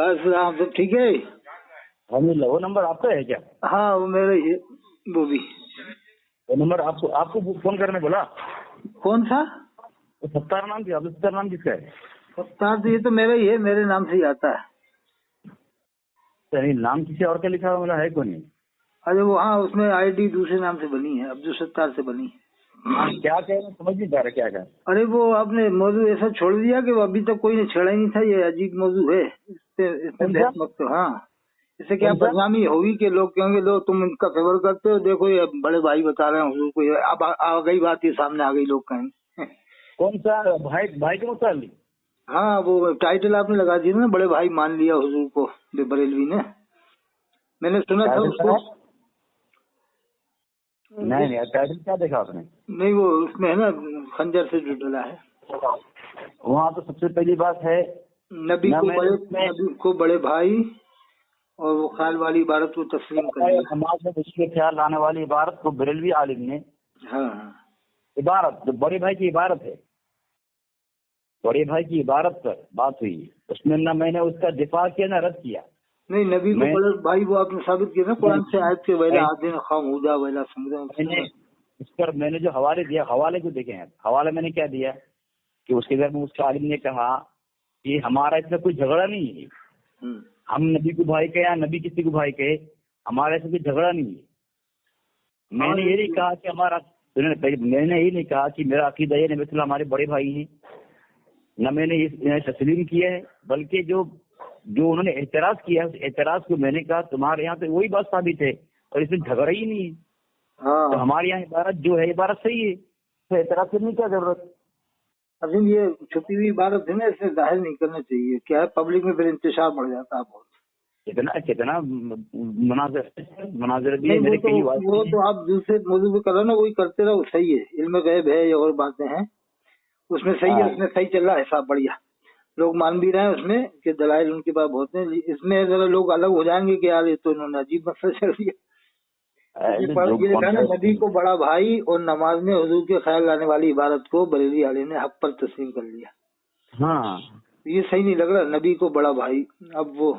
अस्सलाम, सब ठीक है? अलहमदुलिल्लाह। वो नंबर आपका है क्या? हाँ वो मेरा ही है, वो भी। वो नंबर आपको फोन करने बोला? कौन सा? वो सत्तार नाम की, आपका सत्तार नाम किसका है? सत्तार, तो ये तो मेरा ही है, मेरे नाम से ही आता है। नहीं, नाम किसी और का लिखा हुआ है कौन है? अरे वो हाँ, उसमें आईडी दूसरे नाम से बनी है, अब्दुल सत्तार से बनी है। क्या कह रहे हैं समझ नहीं पा रहा क्या कह? अरे वो आपने मौजू ऐसा छोड़ दिया कि वो अभी तक कोई ने छेड़ा ही नहीं था। ये अजीब मौजू है, इससे बहस मत करो। हाँ, इससे क्या बदनामी होगी कि लोग कहेंगे लो तुम इनका फेवर करते हो, देखो ये बड़े भाई बता रहे हैं हुजूर को। अब आ गई बात, ये सामने आ गई, लोग कहेंगे। कौन सा भाई के मुताबिक? हाँ, वो टाइटल आपने लगा दिया ना, बड़े भाई मान लिया हुजूर को बरेलवी ने। मैंने सुना था उसको। नहीं, टाइटल क्या देखा आपने? नहीं, वो उसमें है ना, खंजर से जो डला है वहाँ। तो सबसे पहली बात है नबी को बड़े भाई, और वो ख्याल वाली इबारत को तस्लीम कर लिया। समाज में किसी के ख्याल लाने वाली इबारत को बरेलवी आलिम ने, हाँ, इबारत जो बड़े भाई की इबारत है, बड़े भाई की इबारत पर बात हुई, उसमें ना मैंने उसका दिफा किया ना रद्द किया। नहीं, नबी को बड़े भाई वो आपने साबित किया ना कुरान से, आयत के वैला आदिन खामूदा वैला समझा। मैंने इस पर मैंने जो हवाले दिया, हवाले को देखे हैं। हवाले मैंने क्या दिया कि उसके घर में उसका आलिम ने कहा कि हमारा इसमें कोई झगड़ा नहीं है, हम नबी को भाई कहे या नबी किसी को भाई कहे, हमारे से कोई झगड़ा नहीं है। मैंने ये नहीं कहा कि हमारा, मैंने ये नहीं कहा कि मेरा अकीदा ये नबी हमारे बड़े भाई हैं, न मैंने ये तस्लीम किया है, बल्कि जो उन्होंने एतराज किया उस एतराज को मैंने कहा तुम्हारे यहाँ पे वही बात साबित है और इसमें झगड़ा ही नहीं है। तो हमारे यहाँ इबारत जो है इबारत सही है, तो एतराज करने की क्या जरूरत? अभी ये छुपी हुई इबारत है ना, इसे जाहिर नहीं करना चाहिए। क्या है, पब्लिक में फिर इंतशार बढ़ जाता है बहुत। कितना मुनाजर भी है मेरे कई बात। वो तो आप दूसरे मौजूद पे करो ना, वही करते रहो, सही है। इल्म गैब है या और बातें हैं, उसमें सही है, उसमें सही चल रहा है हिसाब, बढ़िया। लोग मान भी रहे हैं उसमें कि दलाइल उनके पास बहुत हैं। इसमें जरा लोग अलग हो जाएंगे कि यार ये तो इन्होंने अजीब मसला चल दिया। नबी को बड़ा भाई और नमाज में हुजूर के ख्याल लाने वाली इबारत को बरेली आलिम ने हक पर तस्लीम कर लिया। हाँ, ये सही नहीं लग रहा, नबी को बड़ा भाई। अब वो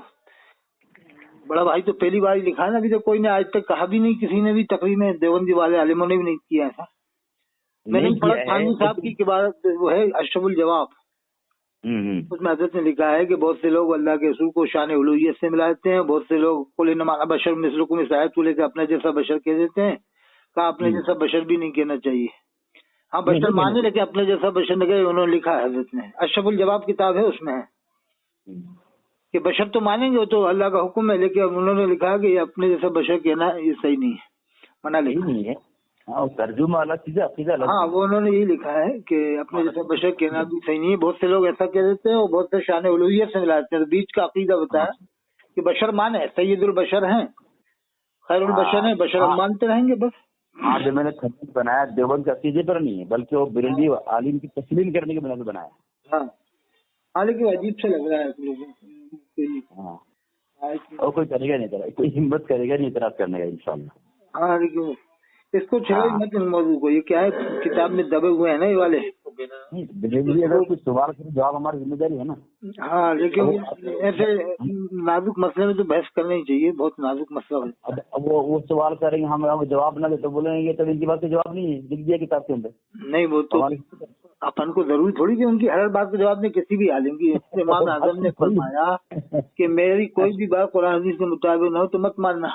बड़ा भाई तो पहली बार ही लिखा है ना, अभी तो कोई ने आज तक कहा भी नहीं, किसी ने भी तकरीर में देवबंदी वाले आलिमों ने भी नहीं किया ऐसा। मैंने पढ़ा थानवी साहब की इबारत, वो है अशरफुल जवाब, उसमें हजरत ने लिखा है कि बहुत से लोग अल्लाह के रसूल को शान उलूहियत से मिलाते हैं, बहुत से लोग कुल इन्नमा अना बशर मिस्लुकुम इस आयत को लेकर अपने जैसा बशर कह देते हैं। कहा अपने जैसा बशर भी नहीं कहना चाहिए। हाँ, बशर माने, लेकिन अपने जैसा बशर न कहे। उन्होंने लिखा है हजरत ने, अशरफुल जवाब किताब है, उसमें है कि बशर तो मानेंगे, वो तो अल्लाह का हुक्म है, लेकिन उन्होंने लिखा है कि अपने जैसा बशर कहना ये सही नहीं है, मना नहीं है। तर्जुमा अलग चीज है, अकीदा अलग। हाँ, वो उन्होंने यही लिखा है कि अपने जैसा बशर कहना भी सही नहीं है। बहुत से लोग ऐसा कह देते हैं और बहुत से शान उलूहियत से मिलाते हैं। बीच का अकीदा बताया कि बशर माने सैयदुल बशर हैं, खैरुल बशर हैं, बशर हम मानते रहेंगे बस। हाँ, जो मैंने खंड बनाया देवबंद के अकीदे पर नहीं है, बल्कि वो बरेलवी आलिम की तस्लीम करने के बिना से बनाया। हाँ, लेकिन अजीब से लग रहा है लोगों को। हाँ, और कोई करेगा नहीं, कोई हिम्मत करेगा नहीं इतराज करने का इंशाल्लाह। हाँ, लेकिन इसको छेड़ो मत इन मौजूद को। ये क्या है, किताब में दबे हुए हैं ना ये वाले। अगर कुछ सवाल करें जवाब हमारी जिम्मेदारी है ना। हाँ, लेकिन ऐसे नाजुक मसले में तो बहस करना ही चाहिए, बहुत नाजुक मसला है। अब वो सवाल करेंगे, हम जवाब ना दे तो बोलेंगे तब इनकी बात का जवाब नहीं है, लिख दिया किताब के अंदर। नहीं, वो तो अपन को जरूरी थोड़ी कि उनकी हर बात का जवाब नहीं। किसी भी आलिम की, इमाम आजम ने फरमाया कि मेरी कोई भी बात कुरान हदीस के मुताबिक न हो तो मत मानना।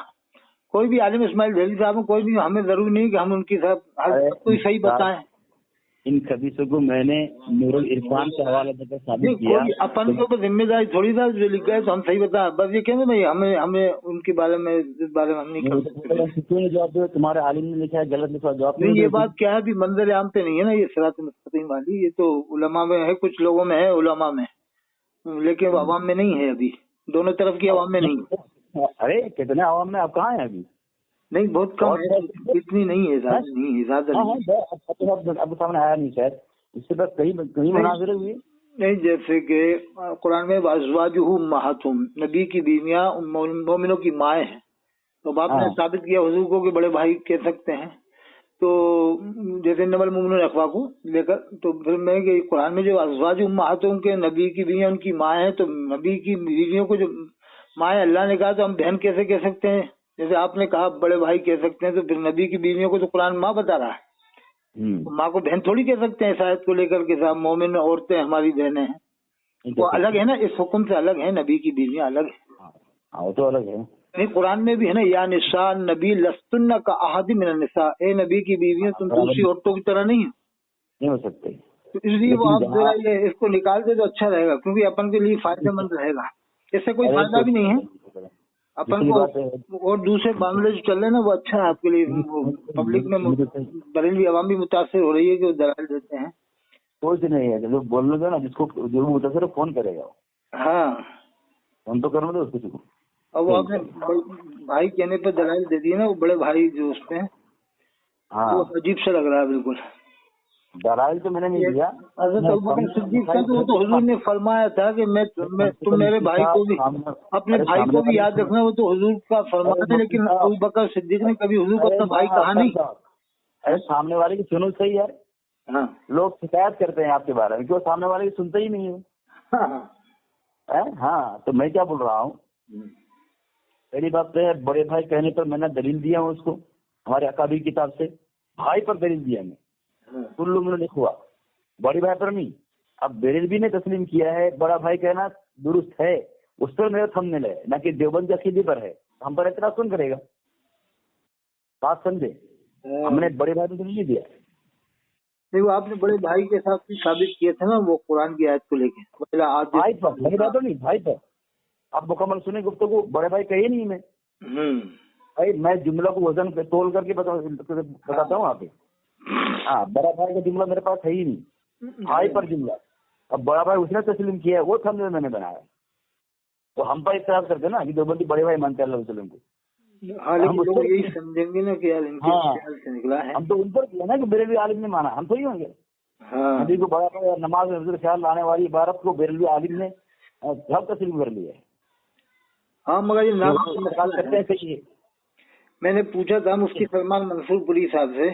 कोई भी आलिम, इस्माइल जलील साहब, कोई भी, हमें जरूरी नहीं कि हम उनकी सब कोई सही बताएं। इन खबीसों को मैंने नूरुल इरफान के हवाले देकर साबित किया। अपन के ऊपर जिम्मेदारी थोड़ी था, जो लिख गए तो हम सही बता, बस ये कहते भाई हमें उनके बारे में, इस बारे में हम नहीं कर सकते। जवाब दो, तुम्हारे आलिम ने लिखा है गलत लिखा, जवाब नहीं। ये बात क्या है, अभी मंजर आम पे नहीं है ना ये सिरात मुस्तकीम वाली। ये तो उलमा में है, कुछ लोगों में है, उलमा में, लेकिन अवाम में नहीं है अभी। दोनों तरफ की अवाम में नहीं। अरे कितने अवाम में आप कहाँ हैं अभी? नहीं, बहुत कम है, इतनी नहीं है, ज्यादा नहीं है, ज्यादा अब सामने आया नहीं शायद, इससे बस कहीं मुनाज़रे हुए नहीं। जैसे कि कुरान में वाज़वाजुहु उम्महातुहुम, नबी की बीवियां मोमिनों की माएँ हैं, तो बाप ने साबित किया हुजूर को कि बड़े भाई कह सकते हैं। तो जैसे नवल मुमनुन अखवा को लेकर, तो फिर मैं कि कुरान में जो अज़वाज उम्महातुहुम के नबी की बीवियां उनकी माँ है, तो नबी की बीवियों को जो माँ है अल्लाह ने कहा, तो हम बहन कैसे कह सकते हैं? जैसे आपने कहा बड़े भाई कह सकते हैं, तो फिर नबी की बीवियों को तो कुरान माँ बता रहा है, तो माँ को बहन थोड़ी कह सकते हैं इस आयत को लेकर के साहब मोमिन औरतें हमारी बहनें हैं, वो अलग है ना, इस हुक्म से अलग है, नबी की बीवियां अलग है। वो तो अलग है। नहीं, कुरान में भी है ना, या निसा नबी लस्तुन्ना का अहद मिनन निसा, ए नबी की बीवियां तुम दूसरी औरतों की तरह नहीं हो सकते। तो इसलिए वो आप जरा ये इसको निकाल दे तो अच्छा रहेगा, क्योंकि अपन के लिए फायदेमंद रहेगा, इससे कोई फायदा भी नहीं है अपन को, और दूसरे मामले जो चल रहे हैं ना वो अच्छा है आपके लिए। पब्लिक में बरेलवी अवाम भी मुतासर हो रही है कि वो दलाल देते हैं। कुछ नहीं है, जो बोलने दो ना, जिसको जो मुतासर फोन करेगा। हाँ, फोन तो करने दो उसको। और वो आपने भाई कहने पर दलाल दे दिए ना, वो बड़े भाई जो उसमें, हाँ, वो अजीब सा लग रहा है बिल्कुल। दलाल तो मैंने नहीं दिया। हज़रत अबू बकर सिद्दीक़ का तो वो तो हुजूर ने फरमाया था कि मैं तुम मेरे भाई को भी, अपने भाई को भी याद रखना, वो तो हुजूर का फरमाया था, लेकिन अबू बकर सिद्दीक़ ने कभी हुजूर को अपना भाई कहा नहीं। अरे सामने वाले की सुनो सही यार। हाँ, लोग शिकायत करते हैं आपके बारे में, क्यों सामने वाले की सुनते ही नहीं है। हाँ, तो मैं क्या बोल रहा हूँ, पहली बात तो है बड़े भाई कहने पर मैंने दलील दिया हूँ उसको, हमारे अकाबी किताब से भाई पर दलील दिया मैं, तुम लोगों ने लिखा बड़ी भाई पर नहीं। अब बेरेलवी ने तस्लीम किया है, बड़ा भाई कहना दुरुस्त है, उस पर मेरा थंबनेल है, ना कि देवबंद के अकीदे पर है। हम पर इतना कौन करेगा? बात समझे, हमने बड़े भाई को नहीं दिया। नहीं, वो आपने बड़े भाई के साथ भी साबित किया था ना, वो कुरान की आयत को लेके भाई पर, बड़ी बात नहीं भाई पर। अब मुकम्मल सुने गुफ्तगू, बड़े भाई कहे नहीं मैं भाई, मैं जुमला को वजन पे तोल करके बताता हूँ आप। हाँ, बड़ा भाई का जुमला मेरे पास है ही नहीं, भाई पर जुमला। अब बड़ा भाई उसने तस्लीम किया है, वो थंबनेल मैंने बनाया, तो हम पर इत्तेफाक करते ना कि देवबंदी बड़े भाई मानते हैं अल्लाह वसल्लम को। हम लोग यही समझेंगे ना कि यार इनके ख्याल से निकला है, हम तो उन पर किया ना कि बेरेलवी आलिम ने माना, हम तो ही होंगे। नबी को बड़ा भाई और नमाज में ख्याल लाने वाली इबारत को बेरेलवी आलिम ने सब तस्लीम कर लिया है। हाँ, मगर ये नाम करते हैं सही। मैंने पूछा था मुफ्ती सलमान मंसूर पुरी साहब से,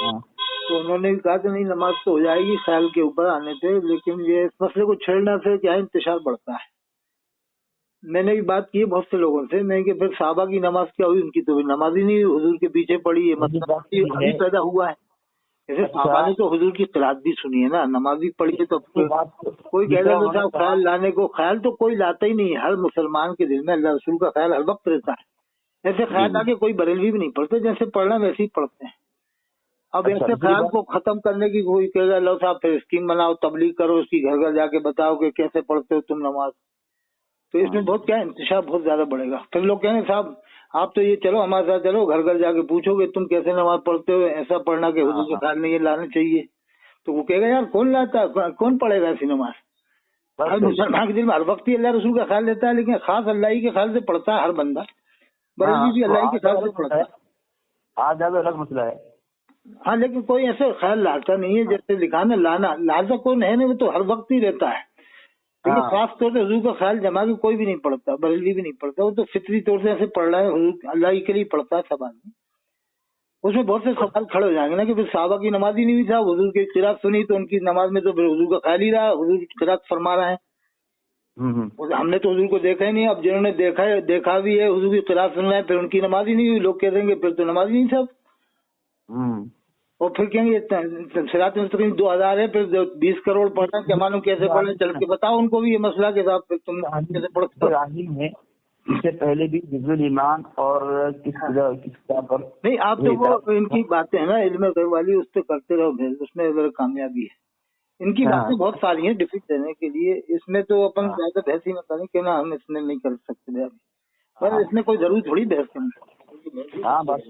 तो उन्होंने भी कहा कि नहीं, नमाज तो हो जाएगी ख्याल के ऊपर आने पे, लेकिन ये इस मसले को छेड़ने से क्या इंतशार बढ़ता है। मैंने भी बात की बहुत से लोगों से, मैं कि फिर साहबा की नमाज क्या हुई, उनकी तो नमाज ही नहीं हुजूर के पीछे पड़ी है, मतलब अभी पैदा हुआ है। जैसे साहबा ने तो हुजूर की क़िरात भी सुनी है ना, नमाज भी पढ़ी है, तो कोई कहता तो साहब ख्याल लाने को, ख्याल तो कोई लाता ही नहीं है। हर मुसलमान के दिल में अल्लाह रसूल का ख्याल हर वक्त रहता है। ऐसे ख्याल आके कोई बरेलवी भी नहीं पढ़ते, जैसे पढ़ना वैसे ही पढ़ते हैं। अब ऐसे ख्याल को खत्म करने की कोई कहेगा लो साहब फिर स्कीम बनाओ, तबलीग करो, उसकी घर घर जाके बताओ कि कैसे पढ़ते हो तुम नमाज, तो इसमें बहुत क्या इंतशार बहुत ज्यादा बढ़ेगा। फिर लोग कहेंगे साहब आप तो ये चलो हमारे साथ चलो, घर घर जाके पूछोगे तुम कैसे नमाज पढ़ते हो, ऐसा पढ़ना कि हुजूर के ख्याल में ये लाना चाहिए, तो वो कहेगा यार कौन लाता है, कौन पढ़ेगा ऐसी नमाज। हर मुसलमान के दिल में हर वक्त ही अल्लाह रसूल का ख्याल लेता है, लेकिन खास अल्लाह ही के ख्याल से पढ़ता है हर बंदा, बरेलवी भी अल्लाह ही के ख्याल से पढ़ता है। आज अलग मसला है। हाँ, लेकिन कोई ऐसे ख्याल लाता नहीं है, जैसे लिखा ना लाजा कौन है ना, वो तो हर वक्त ही रहता है, लेकिन खास तौर से हुजूर का ख्याल जमा के कोई भी नहीं पढ़ता, बरेलवी भी नहीं पढ़ता, वो तो फितरी तौर से ऐसे पढ़ रहा है, हुजूर अल्लाह ही के लिए पढ़ता है सब आदमी। उसमें बहुत से सवाल खड़े हो जाएंगे ना कि फिर साहबा की नमाज ही नहीं हुई साहब, हुजूर की क़िरात सुनी तो उनकी नमाज में तो फिर हुजूर का ख्याल ही रहा, हुजूर की क़िरात फरमा रहा है। हमने तो हुजूर को देखा ही नहीं, अब जिन्होंने देखा भी है हुजूर की क़िरात सुन रहे हैं, फिर उनकी नमाज ही नहीं हुई, लोग कह देंगे फिर तो नमाज ही नहीं सब। और फिर कहेंगे सिरात मुस्तकीम 2000 है, फिर 20 करोड़ पढ़ना, क्या मालूम कैसे पढ़ना, चल के बताओ उनको भी ये मसला के साथ, फिर तुम कैसे पढ़ते हो। इससे पहले भी हिज़्बुल ईमान और किस पर नहीं, आप तो वो इनकी बातें है ना इल्म गैब वाली, उस पर करते रहो, उसमें अगर कामयाबी है। इनकी बातें बहुत सारी हैं डिफीट देने के लिए, इसमें तो अपन ज्यादा बहस ही न करें कि ना हम इसमें नहीं कर सकते, पर इसमें कोई जरूरी थोड़ी बहस करनी। हाँ, बात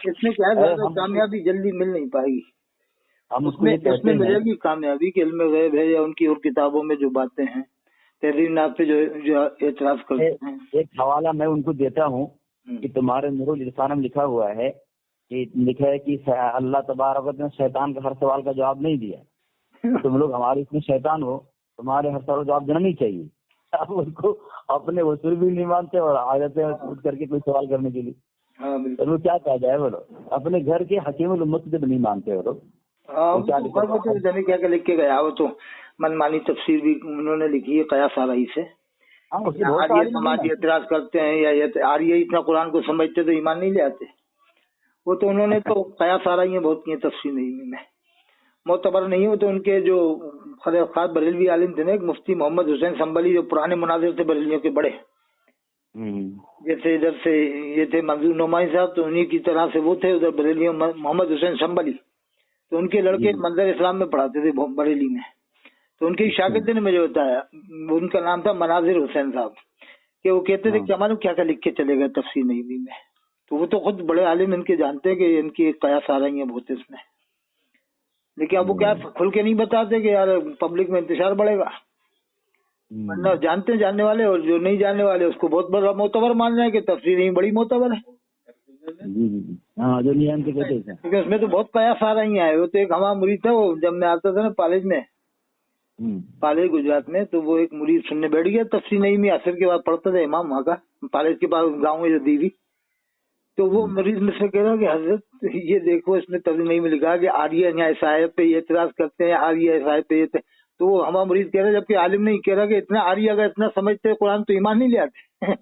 इसमें क्या है, कामयाबी जल्दी मिल नहीं पाएगी, हम उसमें मिलेगी कामयाबी कि इल्म गैब है या उनकी और किताबों में जो बातें हैं, तहरीर नाब पे जो एतराज करते हैं। एक हवाला मैं उनको देता हूँ कि तुम्हारे नूरुल इरफान में लिखा हुआ है कि लिखा है कि अल्लाह तबारक ने शैतान का हर सवाल का जवाब नहीं दिया, तुम लोग हमारे इसमें शैतान हो, तुम्हारे हर सवाल का जवाब देना नहीं चाहिए। अब उनको अपने वसूल भी नहीं मानते और आ जाते हैं उठ करके कोई सवाल करने के लिए। हाँ तो वो क्या कहा जाए, बोलो अपने घर के हकीमुल उम्मत को नहीं मानते वो लोग। हाँ, वो तो जाने क्या क्या लिख के गया, वो तो मनमानी तफसीर भी उन्होंने लिखी है कया साराई से। आर्य समाज एतराज करते हैं या आर्य इतना कुरान को समझते तो ईमान नहीं ले आते। वो तो उन्होंने तो कया साराई बहुत की तफसीर नहीं में मोतबर नहीं हो। तो उनके जो खास बरेलवी आलिम थे ना, एक मुफ्ती मोहम्मद हुसैन संबली, जो पुराने मुनाजिर थे बरेलियों के बड़े, जैसे इधर से ये थे मंजूर नोमाई साहब, तो उन्हीं की तरह से वो थे उधर बरेलियों मोहम्मद हुसैन संबली। तो उनके लड़के मंजर इस्लाम में पढ़ाते थे बरेली में। तो उनके शागिर्द ने मुझे बताया, उनका नाम था मनाजिर हुसैन साहब, कि वो कहते थे कि हमारे क्या क्या लिख के चले गए तफसीर नईवी में। तो वो तो खुद बड़े आलिम इनके जानते हैं कि इनकी कयास आ रही है बहुत इसमें, लेकिन अब वो क्या खुल के नहीं बताते कि यार पब्लिक में इंतजार बढ़ेगा। वरना जानते जानने वाले और जो नहीं जानने वाले उसको बहुत बड़ा मोतबर मान रहे हैं कि तफसीर ही बड़ी मोतबर है। जो नहीं जानते कहते हैं, क्योंकि उसमें तो बहुत कयास आ रही है। वो तो एक हमारा मुरीद था, वो जब मैं आता था ना कॉलेज में, पालेज गुजरात में, तो वो एक मुरीद सुनने बैठ गया तफसीर नहीं में, असर के बाद पढ़ता था इमाम वहाँ का, पालेज के पास गाँव में जो दीवी। तो वो मरीज मुझसे कह रहा कि हजरत ये देखो इसमें तफसीर नहीं में लिखा कि आर्य ऐसा है पे ये एतराज करते हैं, आर्य ऐसा है पे ये। तो वो हमारा मरीज कह रहा है, जबकि आलिम नहीं कह रहा कि इतना आर्य अगर इतना समझते हैं कुरान तो ईमान नहीं ले आते।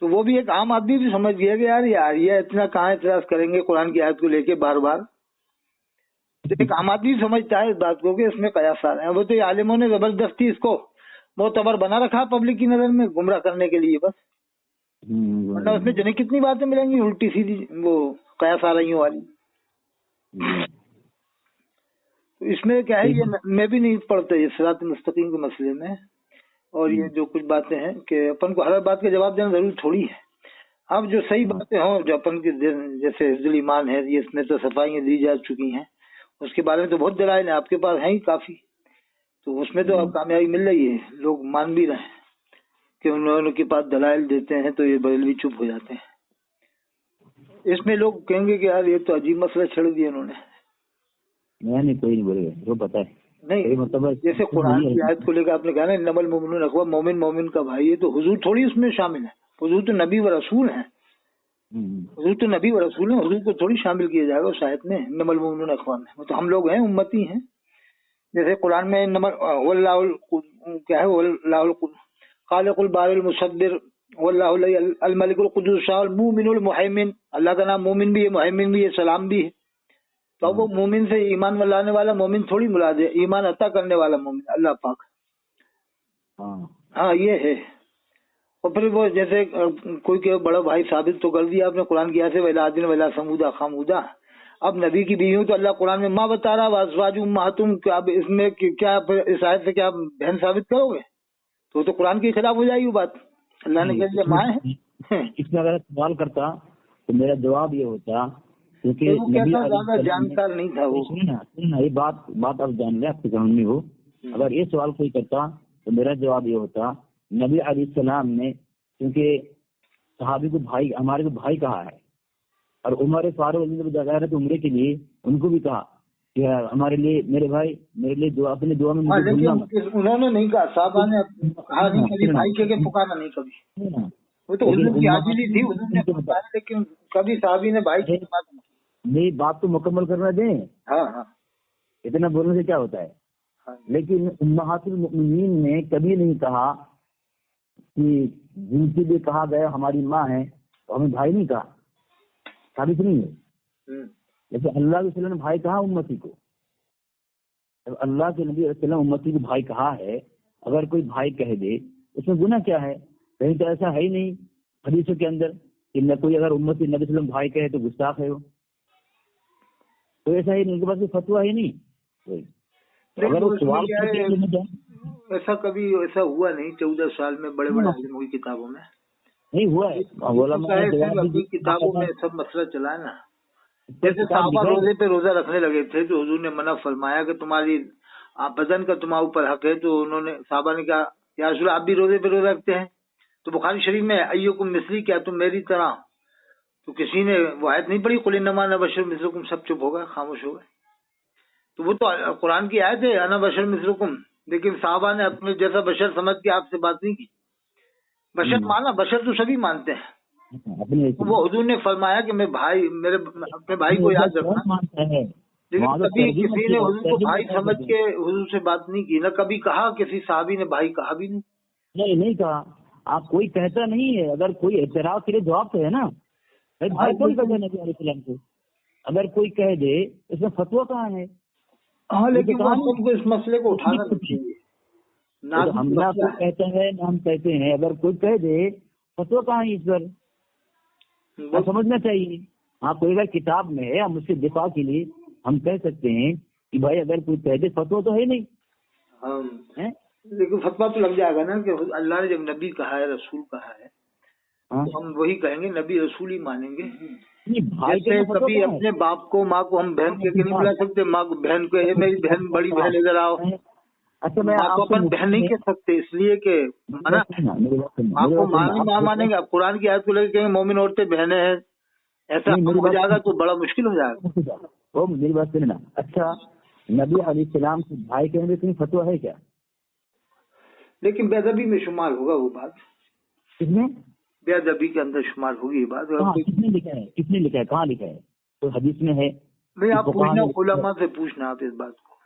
तो वो भी एक आम आदमी भी समझ गया कि यार ये आर्य इतना कहाँ एतराज करेंगे कुरान की आयत को लेके बार बार। तो एक आम आदमी समझता है इस बात को कि इसमें कयास आ रहे हैं। वो तो आलिमों ने जबरदस्ती इसको मोतबर बना रखा पब्लिक की नजर में गुमराह करने के लिए बस। वरना उसमें जने कितनी बातें मिलेंगी उल्टी सीधी वो कयास आ रही वाली। तो इसमें क्या है, ये मैं भी नहीं पढ़ता ये सिरात मुस्तकीम के मसले में। और ये जो कुछ बातें हैं कि अपन को हर बात का जवाब देना जरूरी थोड़ी है। अब जो सही बातें हों, जो अपन की जैसे हिफ्जुल ईमान है, ये इसमें तो सफाइयाँ दी जा चुकी हैं, उसके बारे में तो बहुत दलाइल है, आपके पास है ही काफी। तो उसमें तो अब कामयाबी मिल रही है, लोग मान भी रहे हैं कि उनके पास दलाइल देते हैं तो ये बरेलवी चुप हो जाते हैं। इसमें लोग कहेंगे कि यार ये तो अजीब मसला छेड़ दिया उन्होंने। नहीं कोई नहीं बोलेगा, वो पता है नहीं, मतलब जैसे कुरान की आयत को लेकर आपने कहा ना नमल मोमिनुन अखवा, मोमिन मोमिन का भाई, ये तो हुजूर थोड़ी उसमें शामिल है। हुजूर तो नबी व रसूल है, हुजूर तो नबी व रसूल है, हुजूर को थोड़ी शामिल किया जाएगा उस आयत में नमल मोमिनुन अखवा में। वो तो हम लोग हैं, उम्मती हैं। जैसे कुरान में नमल क्या है, खालिकुल बारिल मुसद्दिर वल्लाहु अल मलिकुल कुद्दूस अल मुमिनुल मुहैमिन, अल्लाह का नाम मोमिन भी है, मुहैमिन भी है, सलाम भी है। तो अब वो मोमिन से ईमान लाने वाला मोमिन थोड़ी मुराद है, ईमान अता करने वाला मोमिन अल्लाह पाक। हाँ ये है। और फिर वो जैसे कोई के बड़ा भाई साबित तो कर दिया आपने कुरान की ऐसे वला दिन वला समूदा खामूदा। अब नबी की बीवी तो अल्लाह कुरान में माँ बता रहा वाजवाजु मातुम, क्या इसमें क्या इस आयत से क्या बहन साबित करोगे? तो कुरान के खिलाफ हो जाएगी वो बात। अल्लाह ने कह दिया माँ है। इसमें अगर सवाल करता तो मेरा जवाब ये होता, क्योंकि वो ज्यादा जानकार नहीं था वो। सुनना ये बात आप जान ले, आपकी समझ में हो। अगर ये सवाल कोई करता तो मेरा जवाब ये होता, नबी अलैहिस्सलाम ने, क्योंकि सहाबी को भाई, हमारे को भाई कहा है, और उमर फारूक जब जा रहे थे उम्रे के लिए, उनको भी कहा कि हमारे लिए, मेरे भाई मेरे लिए दुआ, अपने दुआ में मुझे उन्होंने नहीं कहा, साहबा ने कहा नहीं कभी भाई के पुकारा नहीं कभी। वो तो हुजूर की आजिली थी, हुजूर ने पुकारा, लेकिन कभी साहबी ने भाई की बात नहीं। बात तो मुकम्मल करना दें। हाँ, इतना बोलने से क्या होता है। लेकिन उम्महातुल मुमिनीन ने कभी नहीं कहा कि जिनके लिए कहा गया हमारी माँ है तो हमें भाई नहीं कहा, साबित नहीं है। लेकिन अल्लाह के वसल्लम ने भाई कहा उम्मती को। जब अल्लाह के नबी वसल्लम उम्मती को भाई कहा है, अगर कोई भाई कह दे उसमें गुनाह क्या है? कहीं तो ऐसा है ही नहीं हदीसों के अंदर कि न कोई अगर उम्मती नबी वसल्लम भाई कहे तो गुस्ताख है वो। तो ऐसा ही नहीं कि बस फतवा ही नहीं कोई। अगर वो सवाल ऐसा कभी ऐसा हुआ नहीं 14 साल में बड़े बड़े आलिमों की किताबों में नहीं हुआ है। किताबों में सब मसला चला है ना। जैसे साहबा रोजे पे रोजा रखने लगे थे तो हुजूर ने मना फरमाया कि तुम्हारी बदन का तुम्हारे ऊपर हक है। तो उन्होंने साहबा ने कहा या रसूल आप भी रोजे पे रोजा रखते हैं? तो बुखारी शरीफ में अय्युकुम मिस्ली, क्या तुम मेरी तरह? तो किसी ने वो आयत नहीं पढ़ी कुल इन्नमा अना बशर मिस्लुकुम, सब चुप हो गए, खामोश हो गए। तो वो तो कुरान की आयत है अना बशर मिस्लुकुम, लेकिन साहबा ने अपने जैसा बशर समझ के आपसे बात नहीं की। बशर माना, बशर तो सभी मानते हैं, अपने वो हुजूर ने फरमाया कि मैं भाई अपने भाई को याद रखना, मानता है, लेकिन कभी किसी ने हुजूर को भाई समझ के हुजूर से बात नहीं की, न कभी कहा, किसी साहबी ने भाई कहा भी नहीं। नहीं कहा। आप कोई कहता नहीं है, अगर कोई एतराज के लिए जवाब तो है ना, भाई कौन कहता है नबी अलैहिस्सलाम को? अगर कोई कह दे इसमें फतवा कहाँ है? हाँ, लेकिन हमको इस मसले को उठाना चाहिए ना। हम ना कोई कहता है ना हम कहते हैं, अगर कोई कह दे फतवा कहाँ है इस पर? समझना चाहिए। हाँ, कोई अगर किताब में है, हम उसके दिफा के लिए हम कह सकते हैं कि भाई अगर कोई कह दे, फतवा तो है नहीं है? लेकिन फतवा तो लग जाएगा ना कि अल्लाह ने जब नबी कहा है, रसूल कहा है, तो हम वही कहेंगे, नबी रसूल ही मानेंगे। जैसे कभी अपने बाप को, माँ को हम बहन कह के नहीं बुला सकते, माँ को बहन को, मेरी बहन, बड़ी बहन इधर आओ। अच्छा, मैं माँ को अपन बहन नहीं कह सकते, इसलिए कि माना माँ को माँ मानेंगे। आप कुरान की आयत को लेकर कहेंगे मोमिन औरतें बहनें हैं, ऐसा हो जाएगा तो बड़ा मुश्किल हो जाएगा। वो मेरी बात सुनना। अच्छा, नबी अलैहिस्सलाम के भाई कहने में कहीं फतवा है क्या? लेकिन बेअदबी में शुमार होगा वो बात। किसमें? बेअदबी के अंदर शुमार होगी ये बात। किसने लिखा है? किसने लिखा है? कहाँ लिखा है? तो हदीस में है? नहीं, आप पूछना, उलमा से पूछना आप इस बात को।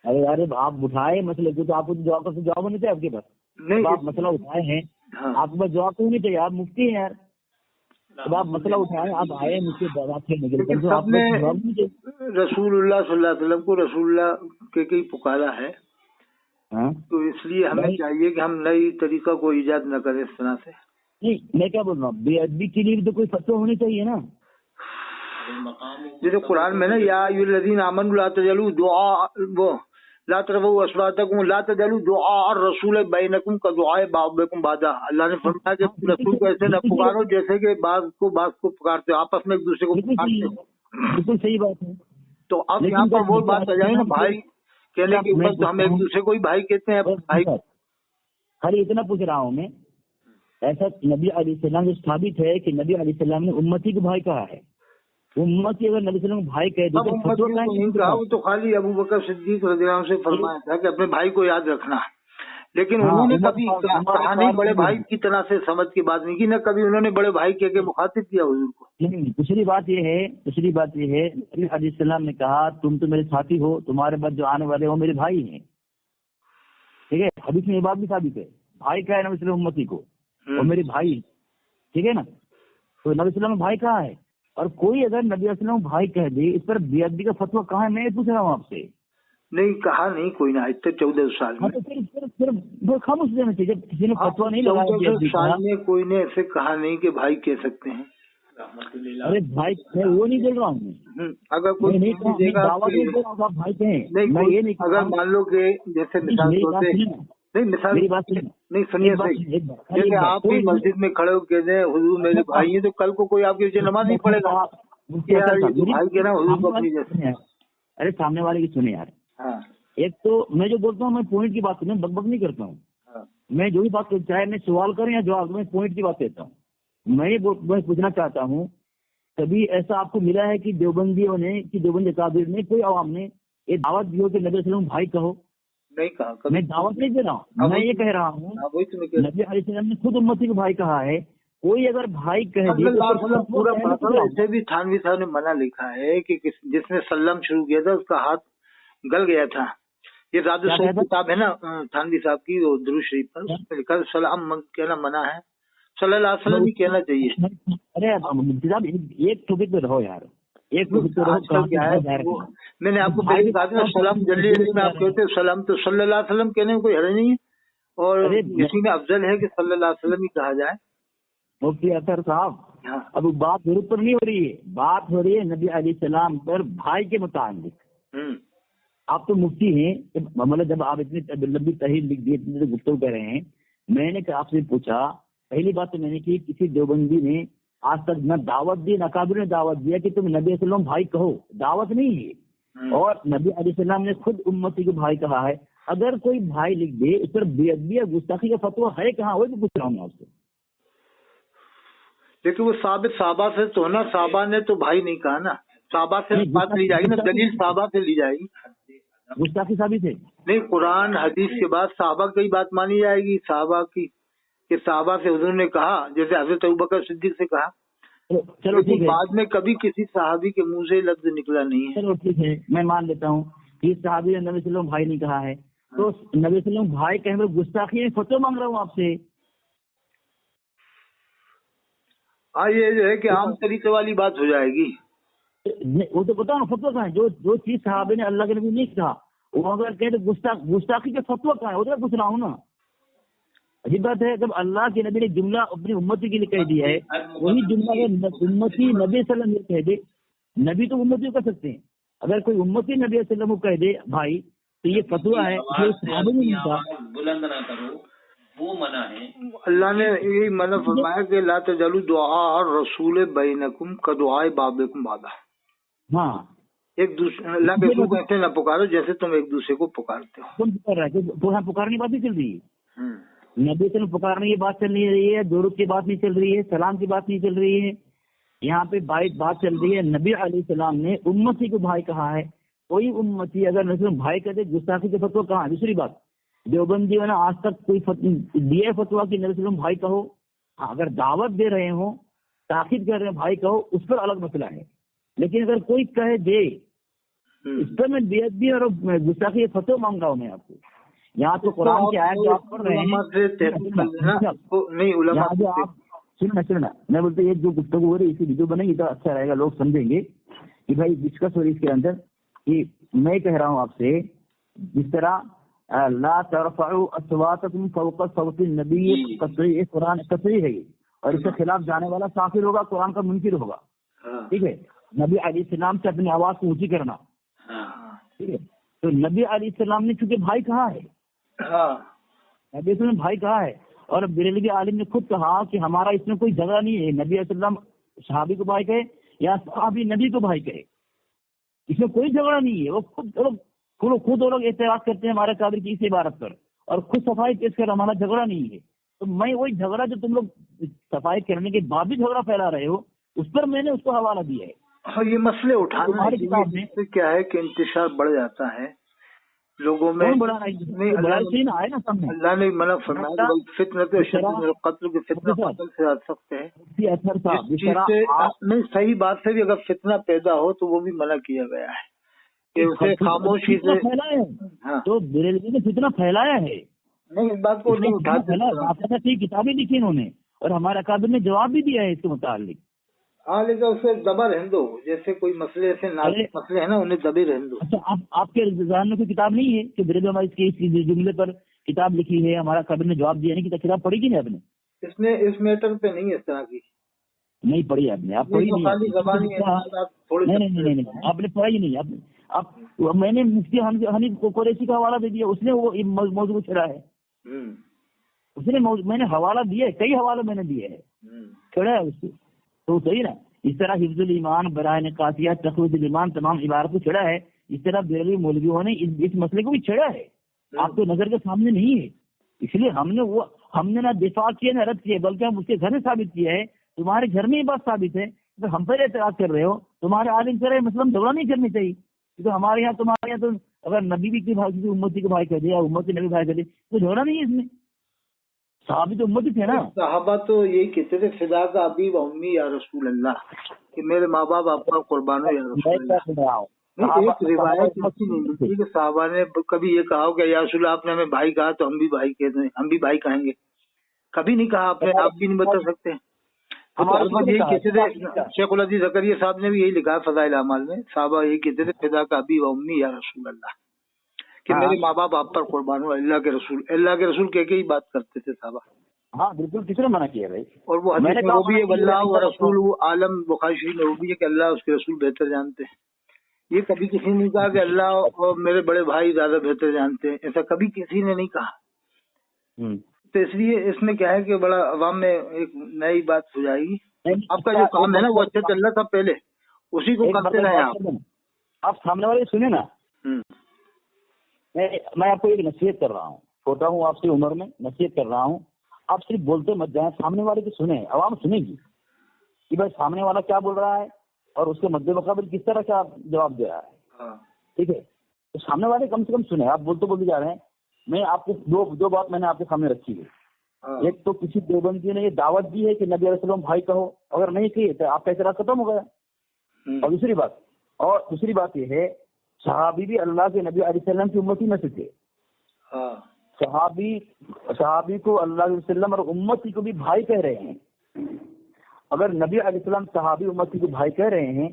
अरे आप उठाए मसले को, तो आपको जवाब होना चाहिए आपके पास। नहीं, आप मसला उठाए हैं, आपके पास जवाब तो होनी चाहिए। आप मुफ्ती हैं यार, जब आप मसला उठाए, आप आए मुझसे जवाब खेलने, रसूलुल्लाह सल्लल्लाहु अलैहि वसल्लम को रसूलुल्लाह के पुकारा है। तो इसलिए हमें चाहिए कि हम नई तरीका को इजाद न करें इस तरह से। नहीं, मैं क्या बोल रहा हूँ, बेअदबी के लिए भी तो कोई फतवा होनी चाहिए ना। जैसे कुरान में ना, या अय्युहल्लज़ीना आमनू ला तजलू दुआ वो ला तरफऊ अस्वातकुम ला तजलू दुआ और रसूल बैनकुम का दुआए बाबकुम बादा। अल्लाह ने फरमाया कि रसूल को ऐसे न पुकारो जैसे कि बाज़ को पुकारते हो, आपस में एक दूसरे को पुकारते हो। बिल्कुल सही बात है। तो अब यहाँ पर वो बात आ जाए ना, भाई कहने के ऊपर, तो हम एक दूसरे को ही भाई कहते हैं। भाई खाली इतना पूछ रहा हूँ मैं, ऐसा नबी अलैहिस्सलाम से साबित है कि नबी अलैहिस्सलाम ने उम्मती को भाई कहा है? उम्मती अगर नबी सल्लल्लाहु अलैहि वसल्लम भाई कह दे तो कहा, वो तो खाली अबू बकर सिद्दीक रज़ियल्लाहु अन्हु से फरमाया था कि अपने भाई को याद रखना। लेकिन उन्होंने कभी कहा नहीं, बड़े भाई की तरह से समझ की बात नहीं की, न कभी उन्होंने बड़े भाई कह के मुखातिब किया हुजूर को। नहीं, दूसरी बात ये है नबी अलैहिस्सलाम ने कहा तुम तो मेरे साथी हो, तुम्हारे बाद जो आने वाले वो मेरे भाई हैं। ठीक है, हदीस में ये बात भी साबित है, भाई कहा है नबी सल्लल्लाहु अलैहि वसल्लम उम्मती को, वो मेरे भाई। ठीक है ना, तो नबी सल्लल्लाहु अलैहि वसल्लम भाई कहाँ है? और कोई अगर नबी सल्लल्लाहु अलैहि वसल्लम भाई कह दे, इस पर बेअदबी का फतवा कहाँ है? मैं पूछ रहा हूँ आपसे। नहीं कहा नहीं कोई ना, आज तक 14 साल में। तो फिर खामोश रहना चाहिए, जब किसी ने फतवा नहीं लगाया। 14 साल में कोई ने ऐसे कहा नहीं कि भाई कह सकते हैं। अरे भाई, मैं वो नहीं बोल रहा हूँ। अगर कोई नहीं देगा भाई कहें, मैं ये नहीं, अगर मान लो कि जैसे मिसाल नहीं, मिसाल नहीं, सुनिए सही, जैसे आप ही मस्जिद में खड़े होकर कह दें हुजूर मेरे भाई हैं, तो कल को कोई आपके पीछे नमाज नहीं पड़ेगा भाई के ना हुजूर को अपनी जैसे। अरे सामने वाले की सुने यार। हाँ। एक तो मैं जो बोलता हूँ, मैं पॉइंट की बात करता हूँ, बकबक नहीं करता हूँ। हाँ। मैं जो भी बात करता, चाहे मैं सवाल करें या जवाब, मैं पॉइंट की बात करता हूँ। मैं पूछना चाहता हूँ, कभी ऐसा आपको मिला है कि देवबंदियों ने, कि देवबंदी अकाबिर ने, कोई आवाम ने ये दावत दी हो कि नबी सल्लल्लाहु अलैहि वसल्लम भाई कहो? नहीं कहा। मैं दावत नहीं दे रहा हूँ, मैं ये कह रहा हूँ नबी अलैहि वसल्लम ने खुद उम्मती को भाई कहा है। कोई अगर भाई कह दे तो पूरा ऐसे भी थानवी साहब ने मना लिखा है कि जिसने सल्लम शुरू किया था उसका हाथ गल गया था। ये रादुस किताब है ना थानवी साहब की, वो दुरूद शरीफ पर, उसमें लिखा सलाम कहना मना है, सल्लल्लाहु अलैहि वसल्लम ही कहना चाहिए। अरे एक टॉपिक पे रहो यार, एक टॉपिक पे रहो। क्या है मैंने आपको पहले कहा था, सलाम जल्दी में आप कहते सलाम, तो सल्लल्लाहु अलैहि वसल्लम कहने में कोई हर्ज नहीं है, और इसी में अफजल है कि सल्लल्लाहु अलैहि वसल्लम ही कहा जाए। मुफ्ती अतर साहब, अब बात जरूरत पर नहीं हो रही है, बात हो रही है नबी अलैहिस्सलाम पर भाई के मुताबिक। आप तो मुफ्ती हैं, मतलब जब आप इतनी लंबी तहरीर लिख दी, इतनी गुफ्तगू कर रहे हैं, मैंने आपसे पूछा, पहली बात तो मैंने की किसी देवबंदी ने आज तक न दावत दी, न काबिर ने दावत दिया कि तुम नबी सल्लल्लाहु भाई कहो, दावत नहीं है। और नबी अलैहिस्सलाम ने खुद उम्मती को भाई कहा है। अगर कोई भाई लिख दे, इस पर बेअदबी या गुस्ताखी का फतवा है कहाँ? वही तो पूछ रहा हूँ आपसे। लेकिन वो साबित साहबा से तो ना, साहबा ने तो भाई नहीं कहा ना, साहबा से बात ली जाएगी ना, दलील साहबा से ली जाएगी। गुस्ताखी साबित है? नहीं, कुरान हदीस के बाद साहबा की बात मानी जाएगी, साहबा की کہ صحابہ سے حضور نے کہا جیسے حضرت ابوبکر صدیق سے کہا، چلو ٹھیک ہے، بعد میں کبھی کسی صحابی کے منہ سے لفظ نکلا نہیں ہے۔ چلو ٹھیک ہے، میں مان لیتا ہوں کہ صحابی نے نبی صلی اللہ علیہ وسلم بھائی نہیں کہا ہے، تو نبی صلی اللہ علیہ وسلم بھائی کہنے میں گستاخی ہے، فتویٰ مانگ رہا ہوں آپ سے۔ ہاں یہ جو ہے کہ عام طریقے والی بات ہو جائے گی۔ وہ تو بتاؤ نا فتویٰ کہاں ہے؟ جو چیز صحابے نے اللہ کے نبی نہیں کہا وہ اگر کہے تو گستاخی کا فتویٰ کہاں ہے؟ وہ تو پوچھ رہا ہوں نا۔ عجیب بات ہے، جب اللہ کے نبی نے جملہ اپنی امتی کے لیے کہہ دیا ہے، وہی جملہ اگر امتی نبی صلی اللہ علیہ وسلم کہہ دے، نبی تو امتی کو کر سکتے ہیں، اگر کوئی امتی نبی صلی اللہ علیہ وسلم کو کہہ دے بھائی تو یہ فتویٰ ہے، جو صحابہ نے نہیں کہا۔ بلند نہ کرو، وہ منع ہے۔ اللہ نے یہی منع فرمایا کہ لا تجعلوا دعاء الرسول بینکم کدعاء بعضکم بعضا۔ ہاں، ایک دوسرے اللہ کے رسول کو ایسے نہ پکارو جیسے تم ایک دوسرے کو پکارتے ہو۔ تم پکار رہے ہو، پکارنے کی بات نہیں چل رہی ہے، نبی صلی اللہ علیہ وسلم پکارنے کی بات چل نہیں رہی ہے، درود کی بات نہیں چل رہی ہے، سلام کی بات نہیں چل رہی ہے، یہاں پہ بات چل رہی ہے نبی علیہ السلام نے امتی کو بھائی کہا ہے۔ کوئی امتی اگر نبی بھائی کہتے گستاخی کے فتویٰ کہاں ہے؟ دوسری بات، دیوبندی نے آج تک کوئی دیا فتویٰ کہ نبی صلی اللہ علیہ وسلم بھائی کہو؟ ہاں، اگر دعوت دے رہے ہوں، تاکید کر رہے ہیں بھائی کہو، اس پر الگ مسئلہ ہے، لیکن اگر کوئی کہے دے، اس پر میں بے ادبی اور گستاخی فتویٰ مانگ رہا ہوں میں آپ کو۔ یہاں تو قرآن کی آیت جو آپ پڑھ رہے ہیں، یہاں جو آپ سننا میں بولتے یہ جو گفتگو ہو رہی ہے اسی ویڈیو بنے گی تو اچھا رہے گا، لوگ سمجھیں گے کہ بھائی ڈسکس ہو رہی ہے اس کے اندر، کہ میں کہہ رہا ہوں آپ سے جس طرح لا ترفعوا اصواتکم فوق صوت النبی، قطعی قرآن قطعی ہے، اور اس کے خلاف جانے والا کافر ہوگا، قرآن کا منکر ہوگا، ٹھیک ہے۔ نبی علیہ السلام سے اپنی آواز کو اونچی کرنا، ٹھیک ہے۔ تو نبی علیہ السلام نے چونکہ بھائی کہا ہے، نبی صلی اللہ علیہ وسلم بھائی کہا ہے، اور بریلوی عالم نے خود کہا کہ ہمارا اس میں کوئی جگہ نہیں ہے، نبی علیہ السلام صحابی کو بھائی کہے یا صحابی نبی کو بھائی کہے، اس میں کوئی جھگڑا نہیں ہے۔ وہ خود وہ لوگ اعتراض کرتے ہیں ہمارے قابل کی اس عبارت پر، اور خود صفائی پیش کر ہمارا جھگڑا نہیں ہے۔ تو میں وہی جھگڑا جو تم لوگ صفائی کرنے کے بعد بھی جھگڑا پھیلا رہے ہو، اس پر میں نے اس کو حوالہ دیا ہے۔ ہاں، یہ مسئلے اٹھانا سے کیا ہے کہ انتشار بڑھ جاتا ہے لوگوں میں۔ اللہ نے منع فرمایا فتنۃ قتل کے فتنہ قتل سے آ سکتے ہیں، نہیں صحیح بات سے بھی اگر فتنہ پیدا ہو تو وہ بھی منع کیا گیا ہے کہ اسے خاموشی سے تو بریلوی نے فتنہ پھیلایا ہے، نہیں اس بات کو نہیں اٹھاتے، کتابیں لکھی انہوں نے اور ہمارے اکابر نے جواب بھی دیا ہے اس کے متعلق۔ ہاں لیکن اسے دبا رہنے دو، جیسے کوئی مسئلے ایسے نازک مسئلے ہیں نا انہیں دبے رہنے دو۔ اچھا، آپ کے ذہن میں کوئی کتاب نہیں ہے کہ بریلوی ہمارے اس جملے پر کتاب لکھی ہے، ہمارا اکابر نے جواب دیا نہیں کہ کتاب پڑھی کی نہیں آپ نے؟ اس نے اس میٹر پہ نہیں اس طرح کی نہیں پڑھی آپ نے، آپ پڑھی نہیں، آپ نے پڑھائی نہیں، میں نے مفتی حنیف قریشی کا حوالہ دے دیا، اس نے وہ موضوع چھڑا ہے، اس نے میں نے حوالہ دیا ہے، کئی حوالے میں نے دیے ہے، چھڑا ہے اس کو، تو صحیح نا۔ اس طرح حفظ الایمان، برائن قاطعہ، تقویت الایمان تمام عبارت کو چھڑا ہے، اس طرح بریلوی مولویوں نے اس مسئلے کو بھی چھڑا ہے، آپ کو نظر کے سامنے نہیں ہے، اس لیے ہم نے نہ دفاع کیا نہ رد کیا، بلکہ ہم اس کے گھر میں ثابت کیا ہے، تمہارے گھر میں یہ بات ثابت ہے، تو ہم پر اعتراض کر رہے ہو، تمہارے عالم سے مسلم جھگڑا نہیں کرنی چاہیے، کیونکہ تمہارے یہاں تو اگر نبی بھی کسی امتی کو بھائی کہہ دے یا امتی نبی بھائی کہہ دے تو جھگڑا نہیں ہے اس میں، صحابی تو امتی تھے نا۔ صحابہ تو یہی کہتے تھے فدا کا ابی و امی یا رسول اللہ، کہ میرے ماں باپ آپ کا قربان ہو یا رسول اللہ۔ ایک روایت ایسی نہیں ملتی کہ صحابہ نے کبھی یہ کہا کہ یا رسول اللہ آپ نے ہمیں بھائی کہا تو ہم بھی بھائی کہتے ہیں، ہم بھی بھائی کہیں گے، کبھی نہیں کہا آپ نے، آپ بھی نہیں بتا سکتے۔ یہی کہتے تھے، شیخ العزیز زکریا صاحب نے بھی یہی لکھا فضائل اعمال میں، صحابہ یہی کہتے تھے فدا کا ابی و امی یا رسول اللہ، کہ میرے ماں باپ آپ پر قربان ہو، اللہ کے رسول کہہ کے ہی بات کرتے تھے صحابہ۔ ہاں بالکل، کس نے منع کیا بھائی؟ اور وہ حدیث میں وہ بھی ہے واللہ و رسول عالم، بخاری شریف میں وہ بھی ہے کہ اللہ اس کے رسول بہتر جانتے ہیں۔ یہ کبھی کسی نے نہیں کہا کہ اللہ اور میرے بڑے بھائی زیادہ بہتر جانتے ہیں، ایسا کبھی کسی نے نہیں کہا۔ تو اس لیے اس میں کیا ہے کہ بڑا عوام میں ایک نئی بات ہو جائے گی۔ آپ کا جو کام ہے نا وہ اچھا چل رہا تھا پہلے، اسی کو کرتے رہے آپ سامنے والے سنیں نا، میں آپ کو ایک نصیحت کر رہا ہوں، چھوٹا ہوں آپ سے عمر میں، نصیحت کر رہا ہوں، آپ صرف بولتے مت جائیں، سامنے والے کی سنیں، عوام سنے گی کہ بھائی سامنے والا کیا بول رہا ہے اور اس کے مد مقابل کس طرح کا جواب دے رہا ہے، ٹھیک ہے؟ تو سامنے والے کم سے کم سنیں، آپ بولتے جا رہے ہیں، میں آپ کو دو بات میں نے آپ کے سامنے رکھی ہے، एक तो किसी देवबंदी ने ये दावत दी है कि नबी अलैहिस्सलाम भाई कहो, अगर नहीं कही तो आपका एतराज खत्म हो गया। और दूसरी बात ये है, सहाबी भी अल्लाह के नबी अलैहिस्सलाम की उम्मती में से थे। सहाबी को अल्लाह के वसल्लम और उम्मती को भी भाई कह रहे हैं। अगर नबी अलैहिस्सलाम सहाबी उम्मती को भाई कह रहे हैं,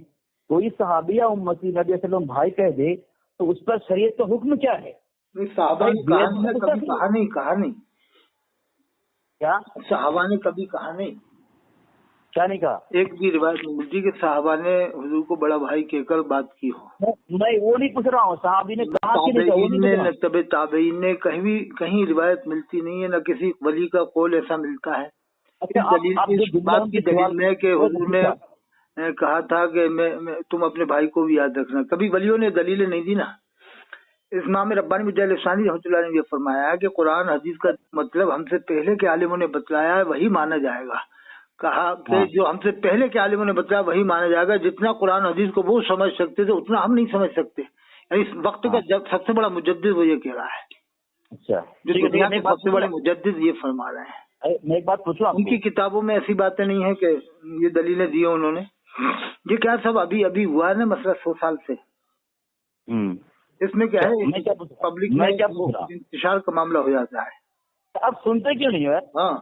कोई सहाबी या उम्मती नबी अलैहिस्सलाम भाई कह दे तो उस पर शरीयत का हुक्म क्या है? सहाबा ने कहा नहीं। क्या सहाबा ने कभी कहा नहीं? क्या नहीं कहा? एक भी रिवायत नहीं मिलती कि सहाबा ने हुजूर को बड़ा भाई कहकर बात की हो। मैं वो नहीं पूछ रहा हूँ, सहाबी ने कहा कि नहीं कहा? ताबईन ने कहीं रिवायत मिलती नहीं है, न किसी वली का कौल ऐसा मिलता है। बात की दलील में कि हुजूर ने कहा था कि तुम अपने भाई को भी याद रखना, कभी वलियों ने दलीलें नहीं दी ना। इमाम रब्बानी मुजाहिद रहमतुल्लाह ने ये फरमाया है कि कुरान हदीस का मतलब हमसे पहले के आलिमों ने बतलाया है वही माना जाएगा। कहा कि जो हमसे पहले के आलिमों ने बताया वही माना जाएगा। जितना कुरान हदीस को वो समझ सकते थे उतना हम नहीं समझ सकते। यानी इस वक्त का जब सबसे बड़ा मुजद्दिद वो ये कह रहा है। अच्छा, जो दुनिया के सबसे बड़े मुजद्दिद ये फरमा रहे हैं। मैं एक बात पूछूं, उनकी किताबों में ऐसी बातें नहीं है कि ये दलीलें दी उन्होंने। ये क्या सब अभी अभी हुआ है ना, मसला 100 साल से। इसमें क्या है, पब्लिक में इंतशार का मामला हो जाता है। आप सुनते क्यों नहीं हो? हाँ,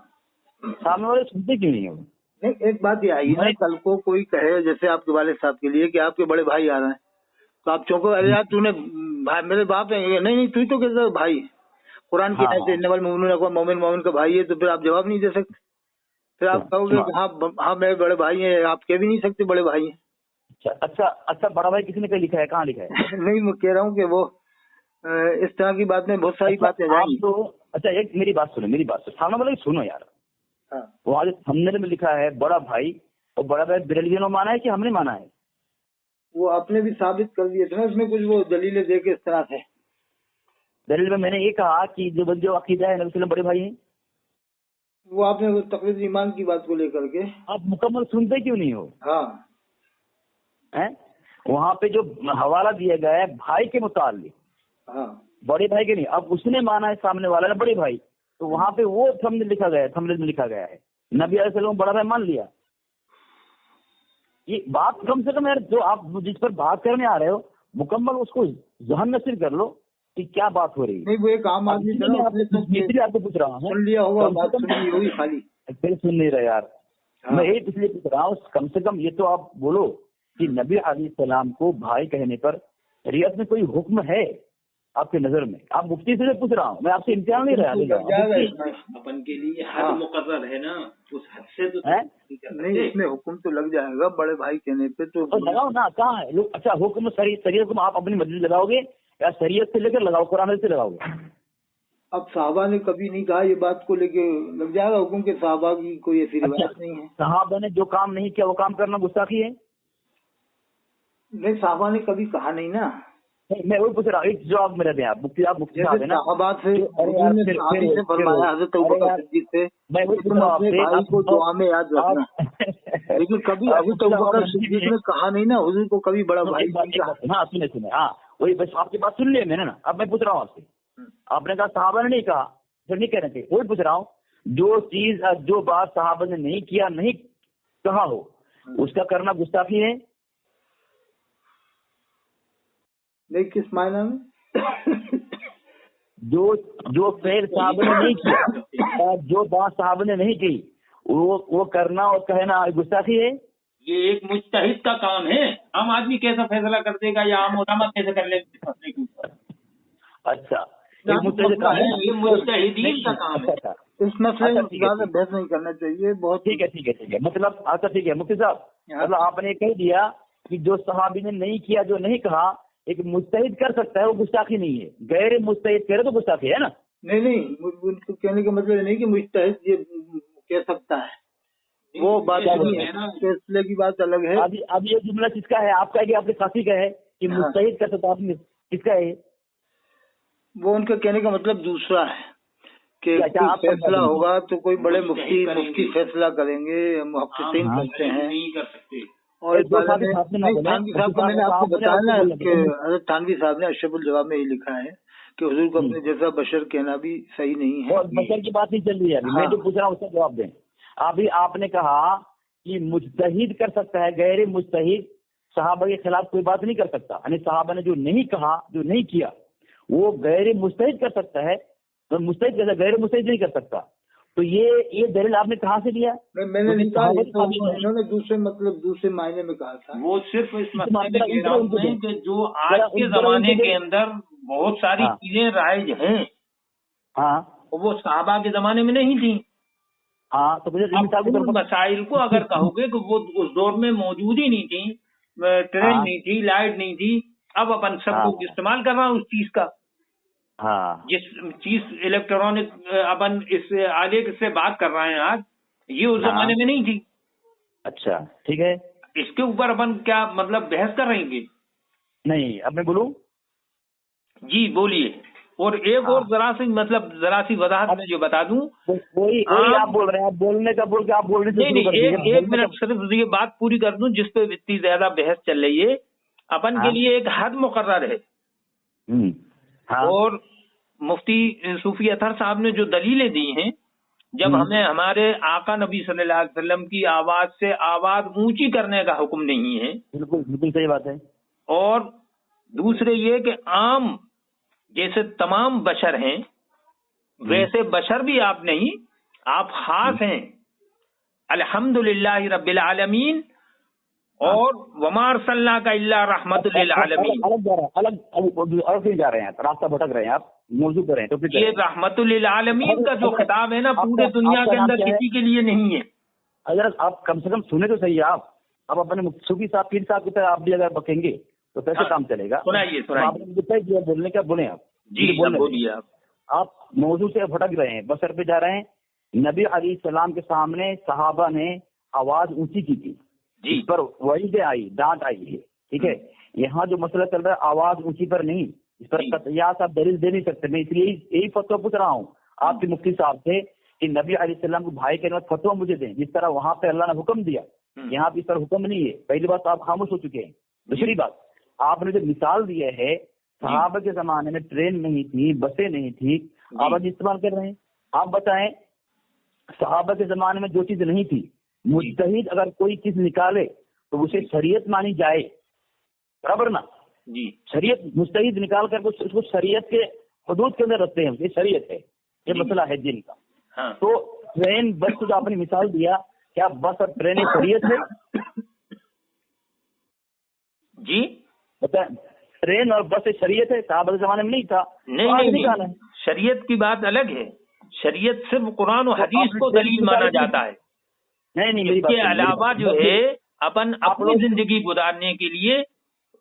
सामने वाले सुनते क्यों नहीं हो? नहीं, एक बात ये आई ना, कल को कोई कहे जैसे आपके वाले साहब के लिए कि आपके बड़े भाई आ रहे हैं तो आप चौंको, अरे यार तूने भाई मेरे बाप है, नहीं तू तो कहते भाई कुरान की ऐसे नवल मोमिन का भाई है, तो फिर आप जवाब नहीं दे सकते। फिर आप कहोगे हाँ मेरे बड़े भाई हैं, आप कह भी नहीं सकते बड़े भाई हैं। अच्छा, बड़ा भाई किसी ने कहीं लिखा है? कहाँ लिखा है? नहीं, मैं कह रहा हूँ कि वो इस तरह की बात में बहुत सारी बातें जाएंगी। तो अच्छा, एक मेरी बात सुनो, सामने वाले सुनो यार। वो आज हमने में लिखा है बड़ा भाई, और बड़ा भाई बरेलवियों ने माना है कि हमने माना है? वो आपने भी साबित कर दिया था ना उसमें कुछ वो दलीलें दे के इस तरह से। दलील में मैंने ये कहा कि जो अकीदा है नबी बड़े भाई हैं। वो आपने वो तकरीर ईमान की बात को लेकर के आप मुकम्मल सुनते क्यों नहीं हो? हाँ, वहाँ पे जो हवाला दिया गया है भाई के मुताल्लिक, बड़े भाई के नहीं। अब उसने माना है सामने वाला ने बड़े भाई, तो वहाँ पे वो थंबनेल लिखा गया है नबी अलैहिस्सलाम बड़ा भाई मान लिया। ये बात कम से कम यार, जो आप जिस पर बात करने आ रहे हो मुकम्मल उसको जहन नसीब कर लो कि क्या बात हो रही है। नहीं, वो एक आम आदमी आपको पूछ रहा हूँ, सुन लिया होगा, बात सुन ली होगी खाली, फिर सुन नहीं रहे यार। मैं यही इसलिए पूछ रहा हूँ, कम से कम ये तो आप बोलो कि नबी अलैहिस्सलाम को भाई कहने पर शरीयत में कोई हुक्म है आपके नजर में? आप मुफ्ती से पूछ रहा हूँ, मैं आपसे इम्तिहान नहीं रहा। अपन के लिए हद मुकर्रर है ना, उस हद से तो नहीं, इसमें हुक्म तो लग जाएगा बड़े भाई कहने पे तो लगाओ ना। कहाँ है? अच्छा, हुक्म शरीयत को आप अपनी मर्जी लगाओगे या शरीयत से लेकर लगाओ, कुरान से लगाओगे? अब साहबा ने कभी नहीं कहा ये बात को लेके लग जाएगा हुक्म के, साहबा की कोई ऐसी रिवायत नहीं है। साहबा ने जो काम नहीं किया वो काम करना गुस्ताखी है? नहीं, साहबा ने कभी कहा नहीं ना। मैं वही पूछ रहा हूँ, एक जवाब मेरा दें आप। मुफ्ती साहब है ना, साहबा से फरमाया हज़रत अबू बकर सिद्दीक से, मैं वही पूछ रहा हूँ अपने भाई को दुआ में याद रखना। लेकिन कभी हज़रत अबू बकर सिद्दीक ने कहा नहीं ना हुजूर को कभी बड़ा भाई। हाँ, सुने हाँ, वही बस आपकी बात सुन लिया मैंने ना। अब मैं पूछ रहा हूँ आपसे, आपने कहा साहबा ने नहीं कहा, फिर नहीं कहना चाहिए। वही पूछ रहा हूँ, जो बात साहबा ने नहीं किया, नहीं कहा हो, उसका करना गुस्ताखी है? नहीं, किस मायने में? जो फेल साहब ने नहीं किया, जो बात साहब ने नहीं की, वो करना और कहना गुस्ताखी है? ये एक मुज्तहिद का काम है। आम आदमी कैसा फैसला कर देगा या आम उलमा कैसे कर लेंगे फैसले के ऊपर? अच्छा, ये मुज्तहिदीन का काम है। इस मसले में ज्यादा बहस नहीं करना चाहिए। बहुत ठीक है। मतलब अच्छा ठीक है मुफ्ती साहब, मतलब आपने कह दिया कि जो सहाबी ने नहीं किया, जो नहीं कहा, एक मुज्तहिद कर सकता है, वो गुस्ताखी नहीं है। गैर मुज्तहिद करे तो गुस्ताखी है ना? नहीं, उनको कहने का मतलब नहीं कि मुज्तहिद ये कह सकता है, वो बात नहीं है ना, फैसले की बात अलग है। अब ये जुमला किसका है? आपका है कि आपके साथी का है कि मुज्तहिद कर सकता है? किसका है? वो उनका कहने का मतलब दूसरा है कि फैसला होगा तो कोई बड़े मुफ्ती फैसला करेंगे, मुहक्किकीन करते हैं, नहीं कर सकते। और थानवी साहब को मैंने आपको बताया ना कि हज़रत थानवी साहब ने अशरफुल जवाब में ये लिखा है کہ हुजूर को अपने जैसा बशर कहना भी सही नहीं है। और बशर की बात नहीं चल रही है अभी, मैं जो पूछ रहा हूँ उसका जवाब दें। अभी आपने कहा कि मुज्तहिद कर सकता है, गैर मुज्तहिद सहाबा के खिलाफ कोई बात नहीं कर सकता, यानी सहाबा ने जो नहीं कहा, जो नहीं किया, वो गैर मुज्तहिद कर सकता है, तो मुज्तहिद कैसे, गैर मुज्तहिद नहीं कर सकता। तो ये दलील आपने कहाँ से लिया? मैंने नहीं कहा, इन्होंने दूसरे मायने में कहा था। वो सिर्फ इस मसले में कह रहा हूँ मैं कि जो आज के जमाने के अंदर बहुत सारी चीजें राइज हैं, हाँ, वो सहाबा के जमाने में नहीं थी। हाँ, तो मुझे मसाइल को अगर कहोगे कि वो उस दौर में मौजूद ही नहीं थी, ट्रेन नहीं थी, लाइट नहीं थी, अब अपन सब लोग इस्तेमाल कर रहा है उस चीज का। हाँ, जिस चीज इलेक्ट्रॉनिक अपन इस आगे से बात कर रहे हैं आज, ये उस जमाने में नहीं थी। अच्छा, ठीक है, इसके ऊपर अपन क्या मतलब बहस कर रहेंगे? नहीं, अब मैं बोलूं? जी बोलिए। और एक और जरा सी वजाहत में जो बता दूं, वही आप बोल रहे हैं, आप बोलने का बोल के आप बोल रहे नहीं, एक मिनट सिर्फ ये बात पूरी कर दूं जिस पे इतनी ज्यादा बहस चल रही है। अपन के लिए एक हद मुकर्रर है, और मुफ्ती सूफी अतहर साहब ने जो दलीलें दी हैं, जब हमें हमारे आका नबी सल्लल्लाहु अलैहि वसल्लम की आवाज से आवाज ऊंची करने का हुक्म नहीं है। बिल्कुल बिल्कुल सही बात है। और दूसरे ये कि आम जैसे तमाम बशर हैं वैसे बशर भी आप नहीं, आप खास हैं। अल्हम्दुलिल्लाह रब्बिल आलमीन और वमा अरसलनाका इल्ला रहमतुल लिल आलमीन। अलग जा रहे हैं, रास्ता भटक रहे हैं, आप मौजूद कर रहे हैं। तो ये रहमतुल लिल आलमीन का जो खिताब है ना, पूरे दुनिया के अंदर किसी के लिए नहीं है। अगर आप कम से कम सुने तो सही है। आप अपने सूफी साहब, पीर साहब की तरह आप भी अगर बकेंगे तो कैसे काम चलेगा? सुनाइए। आपने बोलने का बोले आप जी, बोलिए। आप मौजू से भटक रहे हैं, बसर पे जा रहे हैं। नबी अलैहिस्सलाम के सामने सहाबा ने आवाज ऊंची की थी, इस पर वहीदें आई, डांट आई है, ठीक है। यहाँ जो मसला चल रहा है आवाज ऊंची पर नहीं, इस पर कतयात आप दलील दे नहीं सकते। मैं इसलिए यही फतवा पूछ रहा हूँ आपके मुफ्ती साहब से कि नबी अलैहिस्सलाम को भाई कहने का फतवा मुझे दें, जिस तरह वहां पे अल्लाह ने हुक्म दिया, यहाँ पे इस तरह हुक्म नहीं है। पहली बात तो आप खामोश हो चुके हैं। दूसरी बात, आपने जो मिसाल दिया है, सहाबा के जमाने में ट्रेन नहीं थी, बसें नहीं थी, आप आज इस्तेमाल कर रहे हैं। आप बताएं, सहाबा के जमाने में जो चीज नहीं थी, मुज्तहिद अगर कोई चीज निकाले तो उसे शरीयत मानी जाए, बराबर ना जी। शरीयत मुज्तहिद निकाल कर उसको शरीयत के हदूद के अंदर रखते हैं, ये शरीयत है, ये मसला है जिन का। हाँ। तो ट्रेन बस को जो आपने मिसाल दिया, क्या बस और ट्रेन शरीयत है? जी बताएं, ट्रेन और बस शरीयत है? साहब के जमाने में नहीं था। नहीं, शरीयत की बात अलग है। शरीयत सिर्फ कुरान और हदीस को दलील माना जाता है। नहीं, इसके अलावा जो है अपन अपनी जिंदगी गुजारने के लिए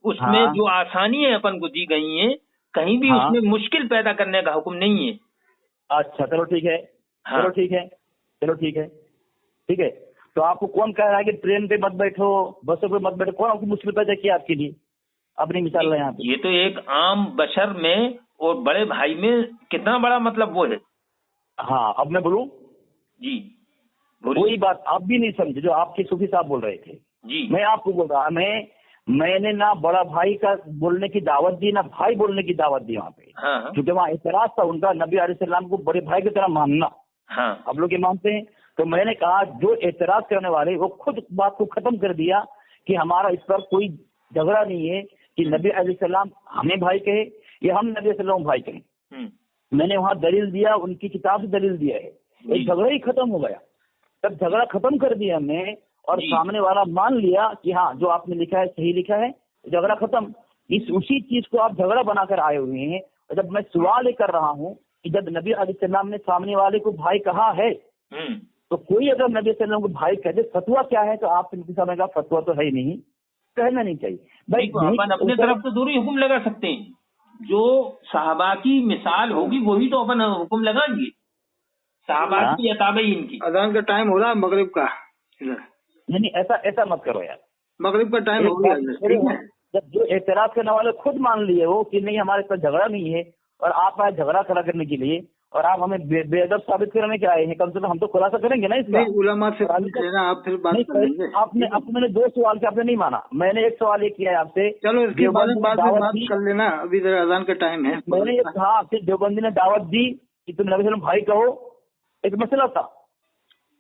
उसमें जो आसानियां अपन को दी गई हैं, कहीं भी उसमें मुश्किल पैदा करने का हुक्म नहीं है। अच्छा, चलो ठीक है, चलो ठीक है। तो आपको कौन कह रहा है कि ट्रेन पे मत बैठो, बसों पे मत बैठो? कौन आपको मुश्किल पैदा किया आपके लिए? अपनी मिसाल यहाँ पे ये तो एक आम बशर में और बड़े भाई में कितना बड़ा मतलब वो है। हाँ, अब मैं बोलूं? जी वही बात आप भी नहीं समझे जो आपके सूफी साहब बोल रहे थे। जी, मैं आपको बोल रहा, मैंने ना बड़ा भाई का बोलने की दावत दी, ना भाई बोलने की दावत दी वहाँ पे। हाँ। क्योंकि वहाँ इतराज था उनका नबी अलैहिस्सलाम को बड़े भाई की तरह मानना। हाँ। आप लोग ये मानते हैं? तो मैंने कहा जो एतराज करने वाले वो खुद बात को खत्म कर दिया कि हमारा इस पर कोई झगड़ा नहीं है कि नबी अलैहिस्सलाम हमें भाई कहे या हम नबी अलैहिस्सलाम भाई कहें। मैंने वहाँ दलील दिया, उनकी किताब से दलील दिया है, एक झगड़ा ही खत्म हो गया। तब झगड़ा खत्म कर दिया हमने और सामने वाला मान लिया कि हाँ जो आपने लिखा है सही लिखा है, झगड़ा खत्म। उसी चीज को आप झगड़ा बनाकर आए हुए हैं। और जब मैं सवाल ये कर रहा हूँ कि जब नबी अलैहिस्सलाम ने सामने वाले को भाई कहा है, तो कोई अगर नबी अलैहिस्सलाम को भाई कहते फतवा क्या है, तो आप इनकी समय का फतवा तो है ही नहीं, कहना नहीं चाहिए भाई। अपन अपने तरफ तो दूरी हुक्म लगा सकते हैं, जो सहाबा की मिसाल होगी वही तो अपन हुक्म लगाएंगे, सहाबा की ताबईन की। अजान का टाइम हो रहा है मगरिब का, नहीं ऐसा मत करो यार, मगरिब का टाइम हो गया। जब जो एतराज करने वाले खुद मान लिए हो कि नहीं हमारे साथ झगड़ा नहीं है, और आप आए झगड़ा खड़ा करने के लिए, और आप हमें बेअदब साबित करने क्या आए हैं? कम से कम हम तो खुलासा करेंगे ना इसका। नहीं, उलमा से पूछ लेना, आप फिर बात कर लेंगे। आपने मैंने 2 सवाल किया, आपने नहीं माना। मैंने एक सवाल ये किया है आपसे, चलो इसके बाद में बात कर लेना, अभी जरा अजान का टाइम है। मैंने ये कहा आपसे, देवबंदी ने दावत दी कि तुम नबी सल्लम भाई कहो, एक मसला था,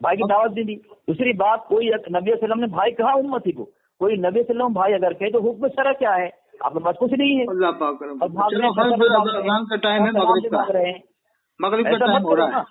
भाई की दावत दी। दूसरी बात, कोई नबी सल्लम ने भाई कहा उम्मती को, कोई नबी सल्लम भाई अगर कहे तो हुक्म शरअ क्या है? आपके पास कुछ नहीं है। अल्लाह पाक अब भाग रहे हैं, अजान का टाइम है, मगरिब का टाइम हो रहा है।